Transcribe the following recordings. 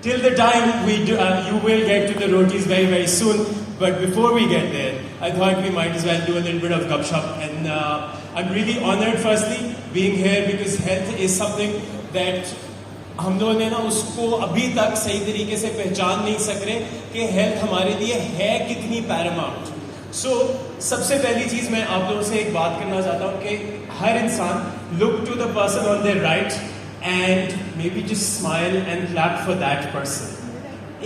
till the time we do, you will get to the rotis very, very soon. But before we get there, I thought we might as well do a little bit of gupshup. And I'm really honored, firstly, being here because health is something that हम लोगों ने ना उसको अभी तक सही तरीके से पहचान नहीं सक रहे कि हेल्थ हमारे लिए है कितनी पैरामाउंट. सो सबसे पहली चीज़ मैं आप लोगों से एक बात करना चाहता हूँ कि हर इंसान look to the person on their right and may be just smile and clap for that person.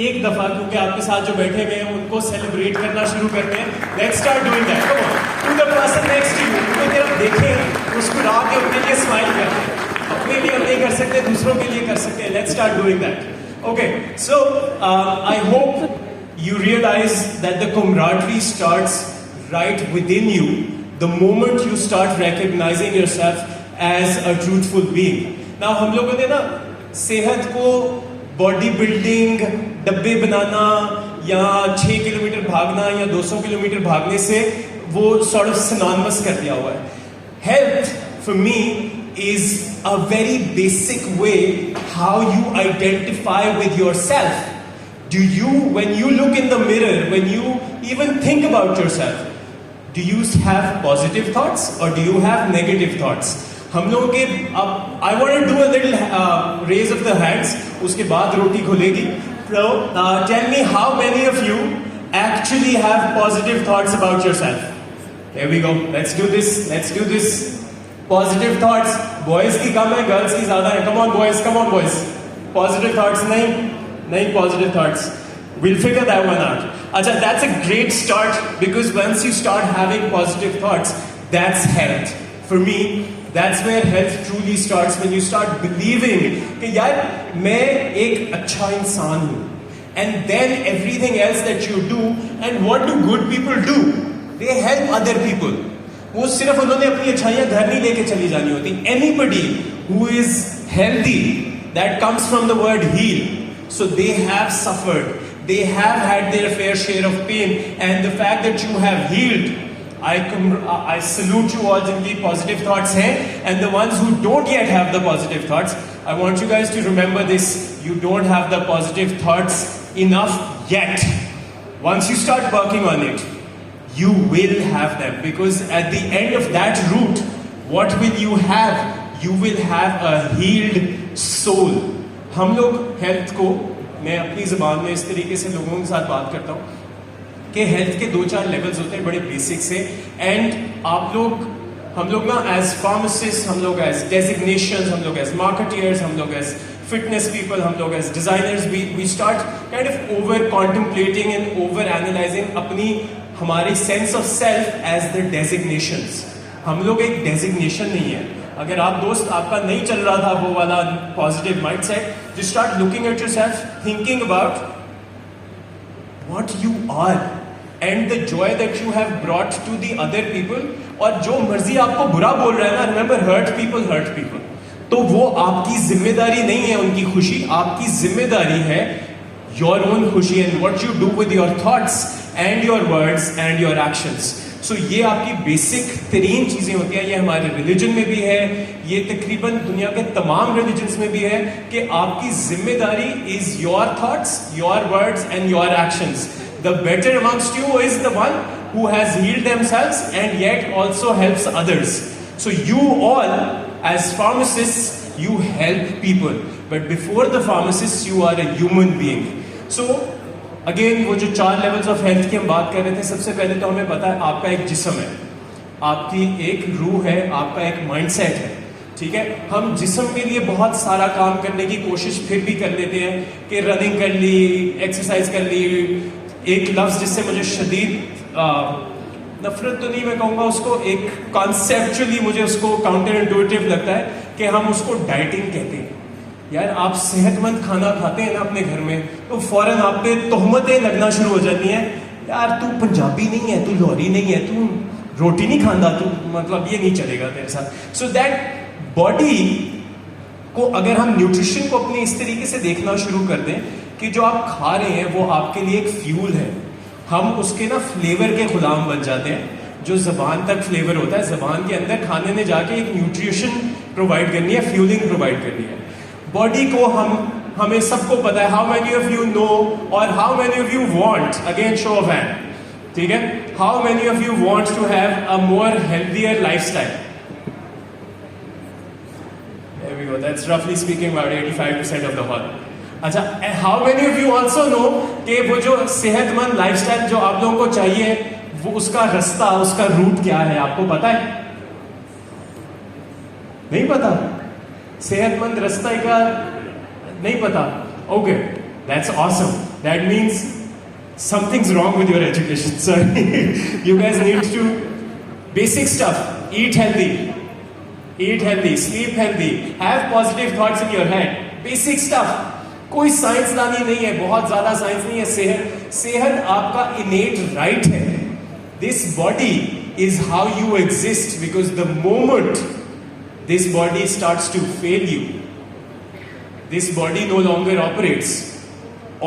एक दफा, क्योंकि आपके साथ जो बैठे हुए हैं उनको सेलिब्रेट करना शुरू करते हैं. Let's start doing that. Come on, to the person next to you, उनको तरफ देखें, मुस्कुरा के उनके लिए स्माइल करें. अपने लिए हम नहीं कर सकते, दूसरों के लिए कर सकते हैं. Let's start doing that. Okay, so I hope you realize that the camaraderie starts right within you the moment you start recognizing yourself as a truthful being. Now हम लोगों ने ना सेहत को बॉडी बिल्डिंग, डब्बे बनाना या 6 किलोमीटर भागना या 200 किलोमीटर भागने से वो sort of synonymous कर दिया हुआ है. Health for me is a very basic way how you identify with yourself. Do you, when you look in the mirror, when you even think about yourself, do you have positive thoughts or do you have negative thoughts? हम लोगों के अब I want to do a little raise of the hands. उसके बाद रोटी खुलेगी. So tell me how many of you actually have positive thoughts about yourself. Here we go. Let's do this. Let's do this. Positive thoughts. Boys की कम है, girls की ज़्यादा है. Come on boys. Come on boys. Positive thoughts नहीं positive thoughts. We'll figure that one out. Acha, that's a great start because once you start having positive thoughts, that's health. For me, that's where health truly starts, when you start believing कि यार मैं एक अच्छा इंसान हूँ. And then everything else that you do, and what do good people do? They help other people. वो सिर्फ उन्होंने अपनी अच्छाइयाँ घर नहीं लेके चली जानी होती. Anybody who is healthy, that comes from the word heal. So they have suffered, they have had their fair share of pain, and the fact that you have healed, I salute you all जिनकी positive thoughts हैं, and the ones who don't yet have the positive thoughts, I want you guys to remember this: you don't have the positive thoughts enough yet. Once you start working on it, you will have them, because at the end of that route, what will you have? You will have a healed soul. हम लोग health को, मैं अपनी ज़बान में इस तरीके से लोगों के साथ बात करता हूँ कि हेल्थ के 2-4 लेवल्स होते हैं बड़े बेसिक से. एंड हम लोग ना एज फार्मासिस्ट, हम लोग एज डेजिग्नेशंस, हम लोग एज मार्केटियर्स, हम लोग एज फिटनेस पीपल, हम लोग as designers, we start kind of over contemplating and over analysing अपनी हमारी sense of self as the designations. हम लोग एक डेजिग्नेशन नहीं है. अगर आप दोस्त आपका नहीं चल रहा था वो वाला positive mindset, just start looking at yourself, thinking about what you are and the joy that you have brought to the other people. और जो मर्जी आपको बुरा बोल रहा है ना, remember hurt people, तो वो आपकी जिम्मेदारी नहीं है उनकी खुशी. आपकी जिम्मेदारी है your own खुशी and what you do with your thoughts and your words and your actions. So ये आपकी बेसिक तरीन चीज़ें होती हैं. ये हमारे रिलीजन में भी है, ये तकरीबन दुनिया के तमाम रिलीजन्स में भी है कि आपकी जिम्मेदारी is your thoughts, your words and your actions. The better amongst you is the one who has healed themselves and yet also helps others. So you all as pharmacists you help people, but before the pharmacist you are a human being. So again वो जो 4 levels of health की हम बात कर रहे थे, सबसे पहले तो हमें पता है आपका एक जिस्म है, आपकी एक रूह है, आपका एक माइंडसेट है. ठीक है, हम जिस्म के लिए बहुत सारा काम करने की कोशिश फिर भी कर लेते हैं कि रनिंग कर ली, एक्सरसाइज कर ली. एक लफ्ज़ जिससे मुझे शदीद नफरत तो नहीं मैं कहूँगा उसको, एक कॉन्सेप्चुअली मुझे उसको काउंटर इंट्यूटिव लगता है कि हम उसको डाइटिंग कहते हैं. यार आप सेहतमंद खाना खाते हैं ना अपने घर में, तो फौरन आप पे तोहमतें लगना शुरू हो जाती हैं. यार तू पंजाबी नहीं है, तू लाहौरी नहीं है, तू रोटी नहीं खांदा, तू मतलब ये नहीं चलेगा तेरे साथ. सो दैट बॉडी को अगर हम न्यूट्रिशन को अपने इस तरीके से देखना शुरू कर दें कि जो आप खा रहे हैं वो आपके लिए एक फ्यूल है, हम उसके ना फ्लेवर के गुलाम बन जाते हैं. जो जबान तक फ्लेवर होता है, जबान के अंदर खाने ने जाके एक न्यूट्रिशन प्रोवाइड करनी है, फ्यूलिंग प्रोवाइड करनी है. बॉडी को हम हमें सबको पता है. How many of you know और how many of you want, again show of hand, ठीक है, how many of you want to have a more healthier lifestyle? There we go. That's roughly speaking about 85% of the hall. अच्छा, how many of you also know कि वो जो सेहतमंद lifestyle जो आप लोगों को चाहिए, वो उसका रास्ता, उसका रूट क्या है, आपको पता है? नहीं पता? सेहतमंद रास्ता का नहीं पता? Okay, that's awesome. That means something's wrong with your education, sir. You guys need to basic stuff. Eat healthy, sleep healthy, have positive thoughts in your head. Basic stuff. कोई साइंसदानी नहीं है, बहुत ज्यादा साइंस नहीं है. सेहत आपका इनेट राइट है. This body is how you exist, because the moment this body starts to fail you, this body no longer operates,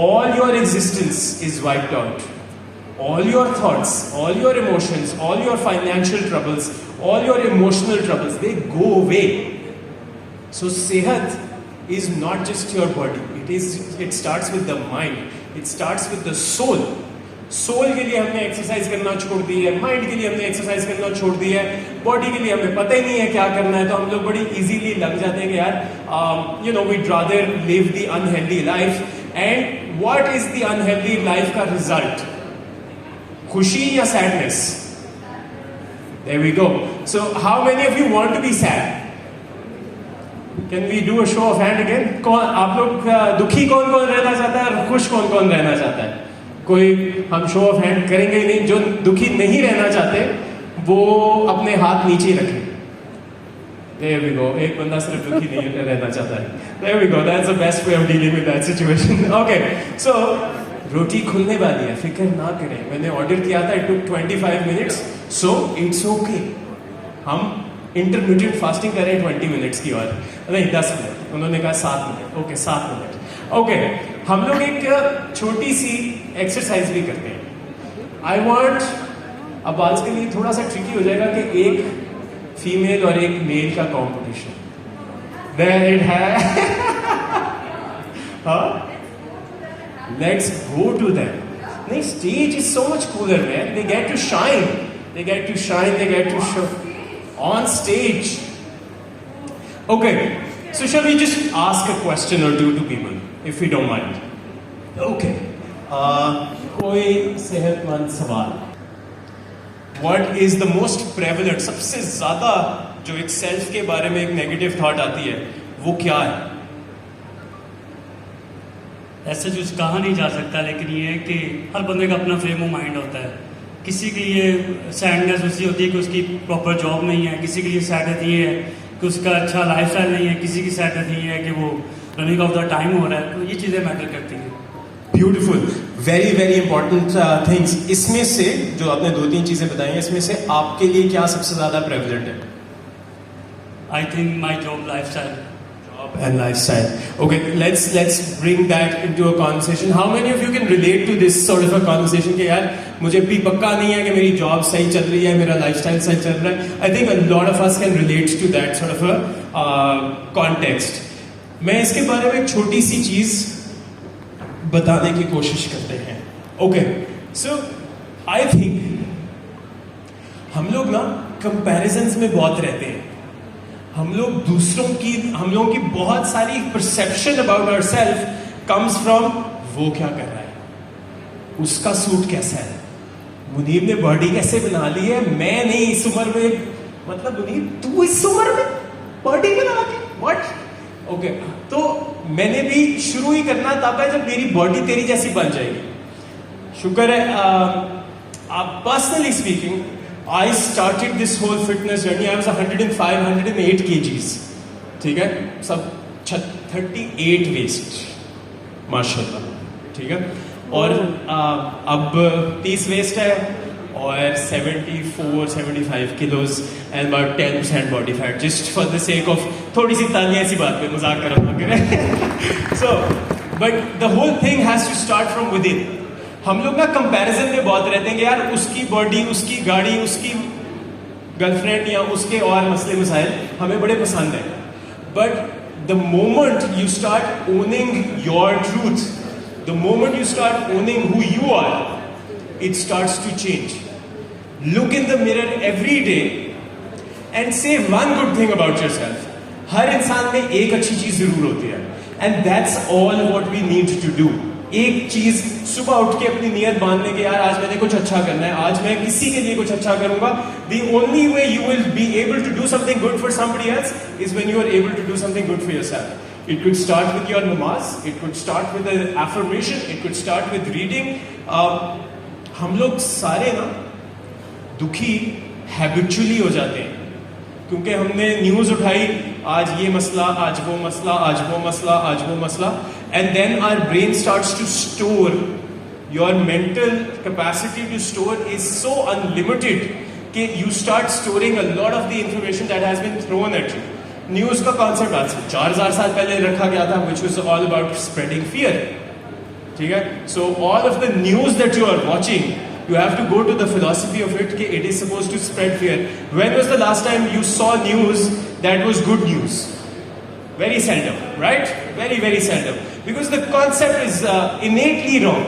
all your existence is wiped out. All your thoughts, all your emotions, all your financial troubles, all your emotional troubles, they go away. So sehat is not just your body, it starts with the mind, it starts with the soul. Soul के लिए हमने exercise करना छोड़ दी है, mind के लिए हमने exercise करना छोड़ दी है, बॉडी के लिए हमें पता ही नहीं है क्या करना है. तो हम लोग बड़ी इजीली लग जाते हैं कि यार you know we'd rather live the unhealthy life. And what is the unhealthy life का रिजल्ट? खुशी या sadness? There we go. So how many of you want to be sad? Can we do a show of hand again? कौन आप लोग दुखी कौन कौन रहना चाहता है और खुश कौन कौन रहना चाहता है? कोई हम शो ऑफ हैंड करेंगे ही नहीं. जो दुखी नहीं रहना चाहते वो अपने हाथ नीचे रखें. There we go. एक बंदा सिर्फ दुखी नहीं रहना चाहता है. There we go. That's the best way of dealing with that situation. Okay. So रोटी खुलने वाली है, फिक्र ना करें. मैंने ऑर्डर किया था, it took 25 minutes. So it's okay. हम इंटरमीडिएट फास्टिंग करें 20 मिनट्स की, और नहीं 10 मिनट. उन्होंने कहा 7 मिनट. Okay 7 minute. ओके, हम लोग एक छोटी सी एक्सरसाइज भी करते हैं. आई वॉन्ट, अब आज के लिए थोड़ा सा ट्रिकी हो जाएगा कि एक फीमेल और एक मेल का कॉम्पिटिशन. देयर इट है. Let's go to that. नहीं, stage is so much cooler man. They get to shine, they get to show on stage. Okay, so shall we just ask a question or two to people, if we don't mind? Okay. कोई सेहतमंद सवाल. What is the most prevalent, सबसे ज्यादा जो एक self के बारे में एक नेगेटिव थॉट आती है, वो क्या है? ऐसे जो कहा नहीं जा सकता, लेकिन ये है कि हर बंदे का अपना फ्रेम ऑफ माइंड होता है. किसी के लिए सैडनेस उसकी होती है कि उसकी प्रॉपर जॉब नहीं है, किसी के लिए सैडनेस ये है कि उसका अच्छा लाइफस्टाइल नहीं है, किसी की सैडनेस नहीं है कि वो रनिंग ऑफ द टाइम हो रहा है. तो ये चीज़ें मैटर करती हैं. Beautiful, very very important things. इसमें से जो आपने 2-3 चीजें बताई हैं, इसमें से आपके लिए क्या सबसे ज्यादा प्रेवलेंट है? I think my job lifestyle. And lifestyle. Okay, let's bring that into a conversation. How many of you can relate to this sort of a conversation कि यार मुझे भी पक्का नहीं है कि मेरी जॉब सही चल रही है, मेरा लाइफस्टाइल सही चल रहा है. I think a lot of us can relate to that sort of a context. मैं इसके बारे में एक छोटी सी चीज बताने की कोशिश करते हैं. Okay, so I think हम लोग ना comparisons में बहुत रहते हैं. हम लोग हम लोगों की बहुत सारी perception about ourselves comes from वो क्या कर रहा है, उसका सूट कैसा है, मुनीब ने बॉडी कैसे बना ली है, मैं नहीं इस उम्र में, मतलब मुनीब तू इस उम्र में बॉडी बना ली, व्हाट? ओके, तो मैंने भी शुरू ही करना तब है जब मेरी बॉडी तेरी जैसी बन जाएगी. शुक्र है, आप personally speaking, I started this whole fitness journey. I was 105, 108 kgs. ठीक है, सब 38 waist, माशाल्लाह. ठीक है, और अब 30 waist है और 74-75 kilos and about 10% body fat. Just for the sake of थोड़ी सी तालियां ऐसी बात पे मजाक कर रहा हूँ. So, but the whole thing has to start from within. हम लोग ना कंपैरिजन में बहुत रहते हैं कि यार उसकी बॉडी, उसकी गाड़ी, उसकी गर्लफ्रेंड या उसके और मसले मसाइल हमें बड़े पसंद है. But the moment you start owning your truth, the moment you start owning who you are, it starts to change. Look in the mirror every day and say one good thing about yourself. हर इंसान में एक अच्छी चीज जरूर होती है, and that's all what we need to do. एक चीज सुबह उठ के अपनी नियत बांधने के, यार आज मैंने कुछ अच्छा करना है, आज मैं किसी के लिए कुछ अच्छा करूंगा. The only way you will be able to do something good for somebody else is when you are able to do something good for yourself. It could start with your namaz, it could start with an affirmation, it could start with reading. हम लोग सारे ना दुखी habitually हो जाते हैं क्योंकि हमने न्यूज उठाई, आज ये मसला, आज वो मसला, आज वो मसला, आज वो मसला, and then our brain starts to store. Your mental capacity to store is so unlimited कि you start storing a lot of the information that has been thrown at you. News का कॉन्सेप्ट आज से 4000 साल पहले रखा गया था, which was all about spreading fear. ठीक है? So all of the news that you are watching, you have to go to the philosophy of it कि it is supposed to spread fear. When was the last time you saw news that was good news? Very seldom, right? Very, very seldom. Because the concept is innately wrong.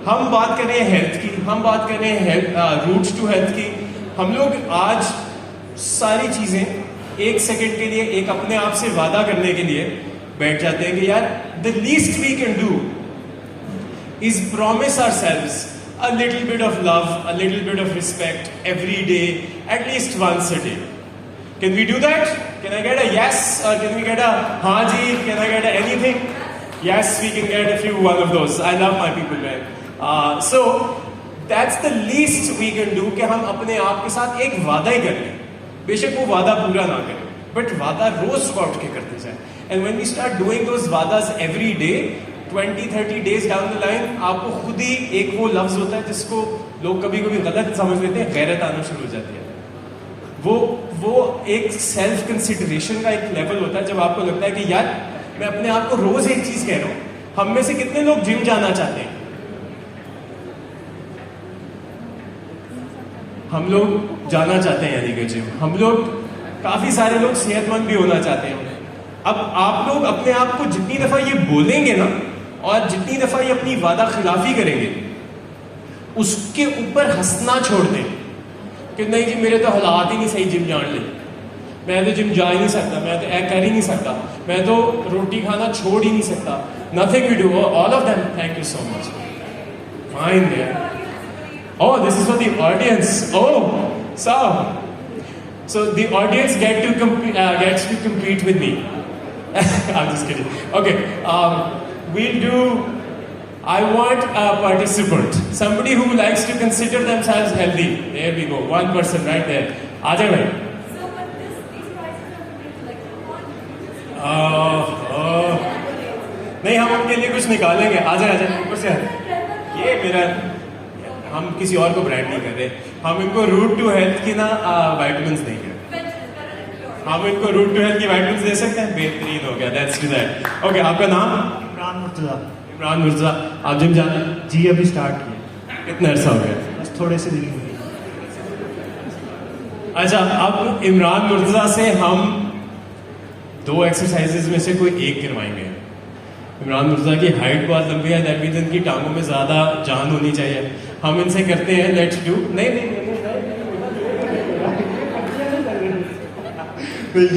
हम बात कर रहे हैं health की, हम बात कर रहे हैं रूट टू हेल्थ की. हम लोग आज सारी चीजें एक सेकंड के लिए एक अपने आप से वादा करने के लिए बैठ जाते हैं कि यार the least we can do is promise ourselves a little bit of love, a little bit of respect every day, at least once a day. Can we do that? Can I get a yes? Or can we get a haan ji? Can I get a anything? Yes, we can get a few one of those. I love my people, man. So that's the least we can do कि हम अपने आप के साथ एक वादा ही कर लें. बेशक वो वादा पूरा ना करें, but वादा रोज सुबह उठ के करते जाएं. And when we start doing those वादाs every day, 20-30 days down the line, आपको खुद ही एक वो लफ्ज होता है जिसको लोग कभी कभी गलत समझ लेते हैं, गैरत आना शुरू हो जाती है. वो एक सेल्फ कंसिडरेशन का एक लेवल होता है जब आपको लगता है कि यार मैं अपने आप को रोज एक चीज कह रहा हूं. हम में से कितने लोग जिम जाना चाहते हैं? हम लोग जाना चाहते हैं यानी कि जिम. हम लोग काफी सारे लोग सेहतमंद भी होना चाहते हैं. अब आप लोग अपने आप को जितनी दफा ये बोलेंगे ना और जितनी दफा ये अपनी वादा खिलाफी करेंगे, उसके ऊपर हंसना छोड़ दें कि नहीं जी मेरे तो हालात ही नहीं सही जिम जाने ले, मैं तो जिम जा ही नहीं सकता, मैं तो कर ही नहीं सकता, मैं तो रोटी खाना छोड़ ही नहीं सकता. Nothing we do, all of them. Thank you so much. Fine there. Oh, this is for the audience. Oh, so the audience gets to compete with me. I'm just kidding. Okay, we'll do. I want a participant, somebody who likes to consider themselves healthy. There we go. One person right there. Aajay bhai. So, but these prices are related to like one. नहीं हम उनके लिए कुछ निकालेंगे. आजा ऊपर से. ये मेरा, हम किसी और को ब्रांड नहीं कर रहे, हम इनको रूट टू हेल्थ की ना विटामिन्स देंगे. हम इनको रूट टू हेल्थ की विटामिन्स दे सकते हैं. बेहतरीन हो गया. Let's do that. ओके, आपका नाम? इमरान मुर्तजा. इमरान मुर्तजा. आप जिम जाना है? जी अभी स्टार्ट किया. कितना अर्सा हो गया? बस थोड़े से दिन हुए. अच्छा, अब इमरान मुर्तजा से हम 2 एक्सरसाइजेज में से कोई एक करवाएंगे. इमरान मुर्तजा की हाइट बहुत लंबी है, दैट मीन्स इनकी टांगों में ज़्यादा जान होनी चाहिए. हम इनसे करते हैं. Let's do. नहीं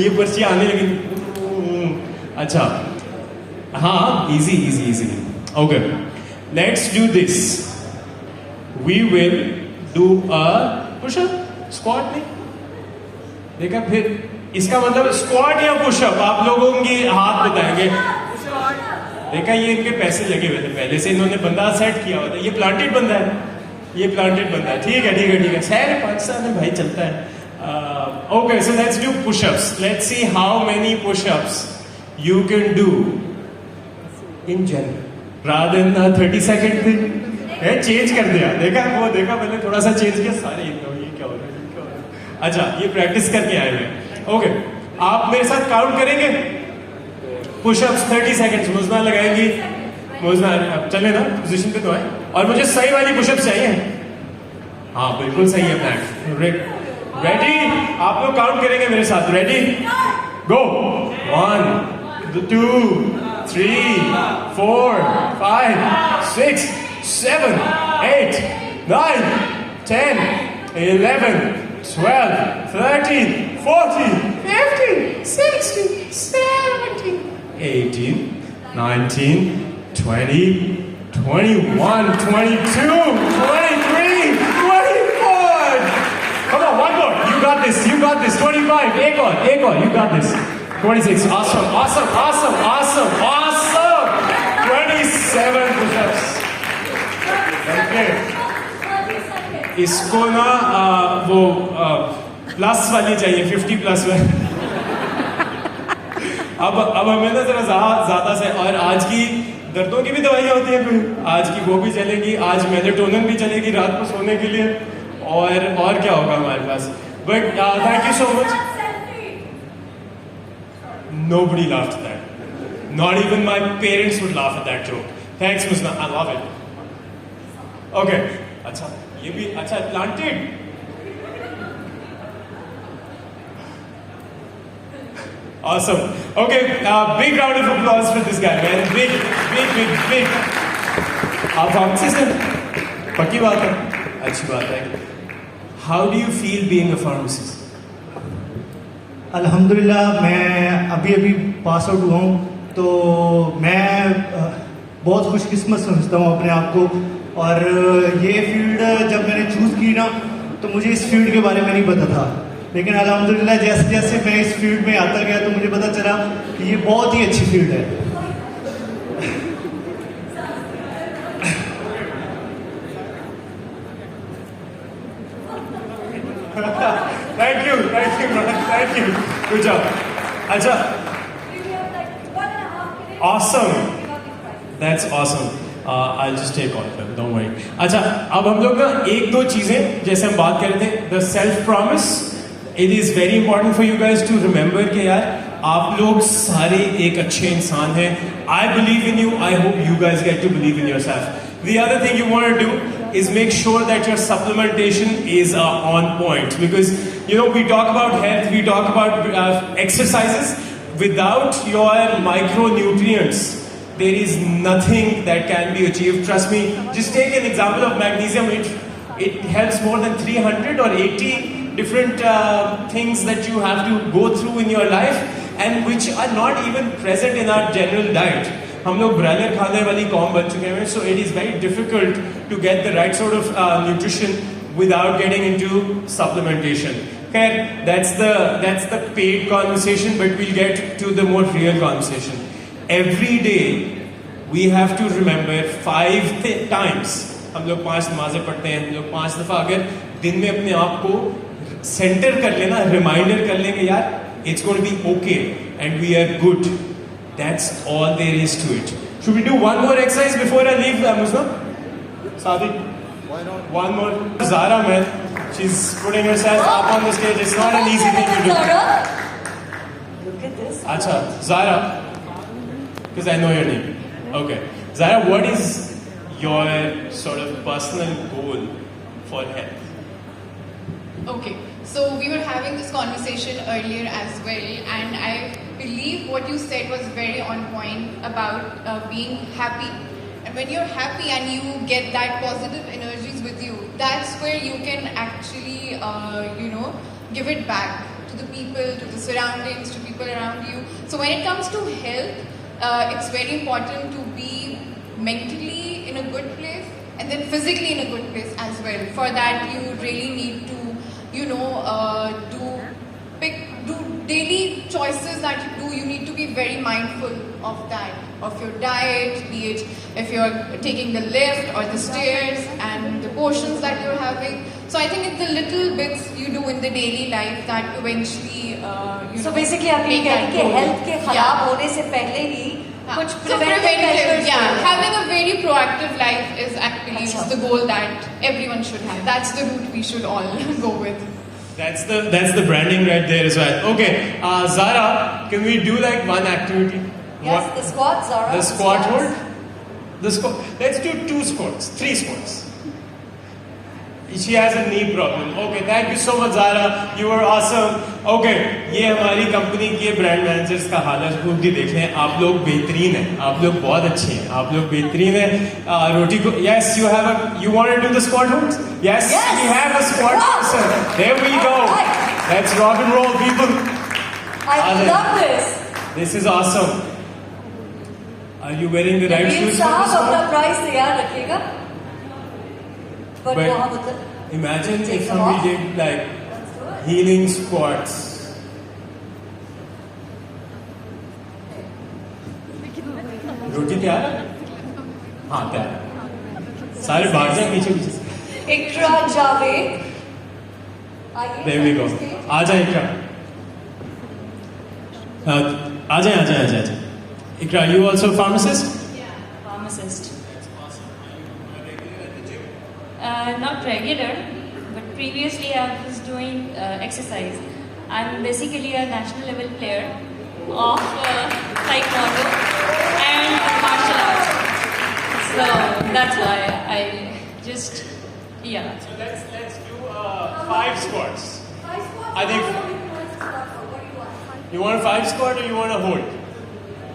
ये पर्ची आने लगी. अच्छा हाँ, easy. Okay, let's do this. We will do a pushup. Squat नहीं देखा? फिर इसका मतलब स्क्वाट या पुशअप आप लोगों की हाथ बताएंगे. देखा, ये इनके पैसे लगे हुए थे पहले से, इन्होंने बंदा सेट किया हुआ था. ये प्लांटेड बंदा है, ये प्लांटेड बंदा है. ठीक है. शहर पाकिस्तान में भाई चलता है. Okay, so let's do pushups. Let's see how many pushups you can do in general rather than 30 second thing. Change कर दिया. देखा मैंने थोड़ा सा चेंज किया. सारे ये क्या हो रहा है. अच्छा, ये प्रैक्टिस करके आए हुए. ओके, आप मेरे साथ काउंट करेंगे. Pushups 30 seconds. मुझना लगाएंगी. मुझना चले ना, पोजीशन पे तो आए. और मुझे सही वाली पुशअप्स चाहिए. हाँ बिल्कुल सही है प्लान. रेडी? आप लोग काउंट करेंगे मेरे साथ. Ready? Go. 1 2, 3, 4, 5, 6, 7, 8, 9, 10, 11, 12, 13, 14, 15, 16, 17, 18, 19, 20, 21, 22, 23, 24. Come on, one more. You got this. You got this. 25. Ek aur. You got this. 26. Awesome. 27 push-ups. Okay. 30 seconds. इसको ना वो प्लस वाली चाहिए 50 प्लस में अब हमें ना जरा ज्यादा से और आज की दर्दों की भी दवाइयाँ होती हैं कोई आज की वो भी चलेगी आज मेलेटोनिन भी चलेगी रात को सोने के लिए और क्या होगा हमारे पास but thank you so much Selfie. nobody laughed at that not even my parents would laugh at that joke thanks Musna I love it okay अच्छा ये भी अच्छा planted Awesome. Okay, big round of applause for this guy, man. Big. आप pharmacist हैं? पक्की बात है? अच्छी बात है. How do you feel being a pharmacist? अल्हम्दुलिल्लाह मैं अभी पास आउट हुआ हूँ तो मैं बहुत खुशकिस्मत समझता हूँ अपने आप को और ये फील्ड जब मैंने चूज़ की ना तो मुझे इस फील्ड के बारे में नहीं पता था लेकिन अल्हम्दुलिल्लाह जैसे जैसे मैं इस फील्ड में आता गया तो मुझे पता चला कि ये बहुत ही अच्छी फील्ड है Thank you, brother. Thank you. Good job. अच्छा, We have like 1.5 minutes. Awesome. to give out these prizes. That's awesome. I'll just take all of them. Don't worry. अच्छा, अब हम लोग ना एक दो चीजें जैसे हम बात कर रहे थे, the self promise. It is very important for you guys to remember कि यार आप लोग सारे एक अच्छे इंसान हैं. I believe in you. I hope you guys get to believe in yourself. The other thing you want to do is make sure that your supplementation is on point because you know we talk about health, we talk about exercises. Without your micronutrients, there is nothing that can be achieved. Trust me. Just take an example of magnesium. It helps more than 300 or 80 different things that you have to go through in your life and which are not even present in our general diet. हम लोग broiler खाने वाली कौम बन चुके हैं so it is very difficult to get the right sort of nutrition without getting into supplementation. Khair, that's the paid conversation but we'll get to the more real conversation. Every day we have to remember 5 times हम लोग 5 नमाजें पढ़ते हैं हम लोग 5 दफ़ा अगर दिन में अपने आप को सेंटर कर लेना रिमाइंडर कर लेंगे यार it's going to be okay and we are good. That's all there is to it. Should we do one more exercise before I leave, Musna? Sadi? Why not? One more. Zara, man. She's putting herself up on the stage. It's not an easy thing to do. Look at this. Acha, Zara. Because I know your name. Okay. Zara, what is your sort of personal goal for health? Okay, so we were having this conversation earlier as well, and I believe what you said was very on point about being happy. And when you're happy and you get that positive energies with you, that's where you can actually, give it back to the people, to the surroundings, to people around you. So when it comes to health, it's very important to be mentally in a good place and then physically in a good place as well. For that, you really need to do daily choices that you do. You need to be very mindful of that, of your diet, be it if you're taking the lift or the stairs and the portions that you're having. So I think it's the little bits you do in the daily life that eventually, So basically आप ये make कह that रही कि goal. Health के Yeah. खराब होने से पहले ही कुछ So preventive preventive, measures yeah. लेना। Having a very proactive life is actually Achha. the goal that everyone should have. That's the route we should all go with. That's the branding right there as well. Okay, Zara, can we do like one activity? Yes, the squat, Zara. The squat squats. hold. The squat. Let's do 2 squats, 3 squats. She has a knee problem. Okay, thank you so much, Zara. You were awesome. Okay, ये हमारी company के brand managers का हाल है, खुद भी देख लें। आप लोग बेहतरीन हैं, आप लोग बहुत अच्छे हैं, आप लोग बेहतरीन हैं। रोटी को yes you want to do the squat moves? Yes, Yes. we have a squat person. There we go. Let's rock and roll, people. I love this. This is awesome. Are you wearing the right Nabeel shoes for साहब this अपना one? Price तैयार रखिएगा। But But वहाँ मतलब imagine Take if them we off. did like let's do it. healing squats. रोटी तैयार है? हाँ तैयार है। सारे भाग जाए पीछे पीछे से। इकरा जावेद आइए। There we go. आ जाए इकरा। आ जाए। इकरा, you also a pharmacist? Pharmacist. Not regular, but previously I was doing exercise. I'm basically a national level player of taekwondo and martial arts. So that's why I just, yeah. So let's do 5 squats. I think you want a 5 squat or you want a hold?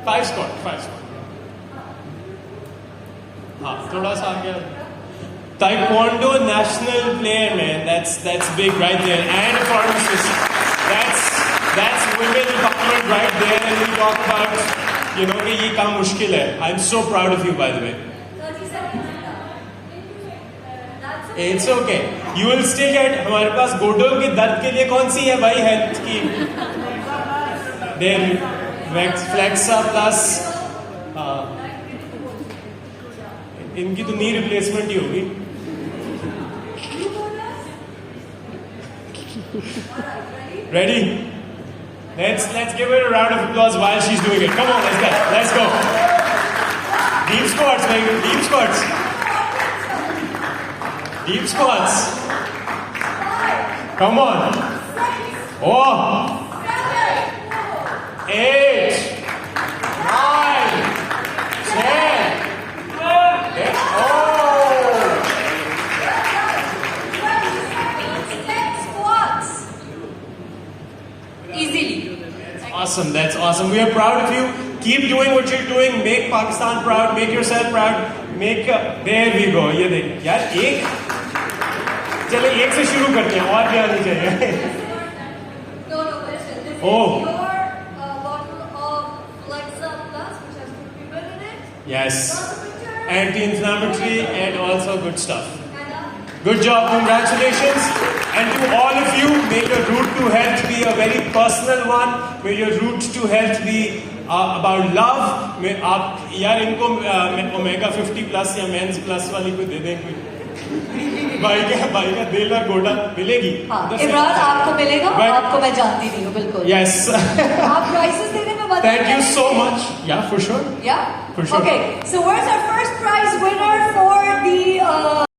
5 squat. हाँ, थोड़ा सा आगे। Taekwondo national player, man. That's big right there. And a pharmacist. That's women empowerment right there. And we talk about, कि ये काम मुश्किल है. I'm so proud of you, by the way. 30 seconds. That's it. It's okay. You will still get. हमारे पास घुटनों के दर्द के लिए कौन सी है भाई हेल्थ की? Then Flexa Plus. इनकी तो नी रिप्लेसमेंट ही होगी। Ready? Let's give her a round of applause while she's doing it. Come on, let's go. Deep squats, baby. Deep squats. Deep squats. Come on. Oh. 8, 9, 10. Let's go. squats. Easily. Awesome, that's awesome. We are proud of you. Keep doing what you're doing. Make Pakistan proud. Make yourself proud. There we go. ये देख यार चले एक से शुरू करते हैं और क्या आनी चाहिए। No, listen. This Oh. is your bottle of Flexa Plus, which has good people in it. Yes. Lots of pictures. Anti-inflammatory and also good stuff. And Good job, congratulations. And to all of you, may your route to health be a very personal one. May your route to health be about love. May आप यार इनको omega 50 plus या mains plus वाली को दे दें कोई। भाई का दिल और गोटा मिलेगी। हाँ, उधर से- इमरान आपको मिलेगा। But- आपको मैं जानती नहीं हूँ बिल्कुल। Yes. आप प्राइसेस देने में मदद Thank you करेंगे? so much. Yeah, for sure. Yeah? For sure. Okay, so where's our first prize winner for the